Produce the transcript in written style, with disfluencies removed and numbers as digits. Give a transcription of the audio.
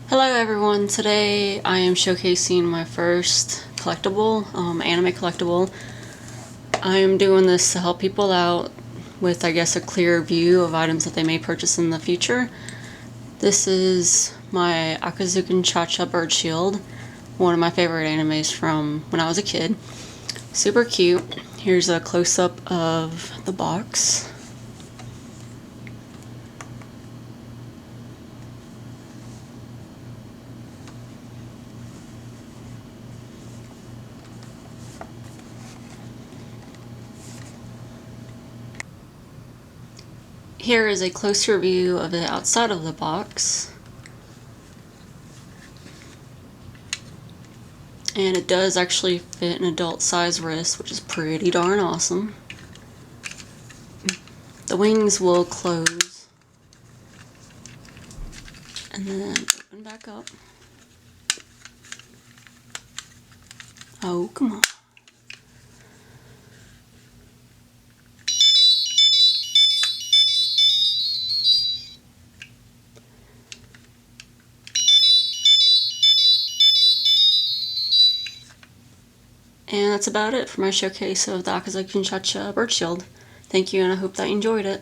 Hello everyone, today I am showcasing my first collectible, anime collectible. I am doing this to help people out with, I guess, a clearer view of items that they may purchase in the future. This is my Akazukin ChaCha bird shield, one of my favorite animes from when I was a kid. Super cute. Here's a close-up of the box. Here is a closer view of the outside of the box. And it does actually fit an adult size wrist, which is pretty darn awesome. The wings will close and then open back up. Oh, come on. And that's about it for my showcase of the Akazukin ChaCha bird shield. Thank you, and I hope that you enjoyed it.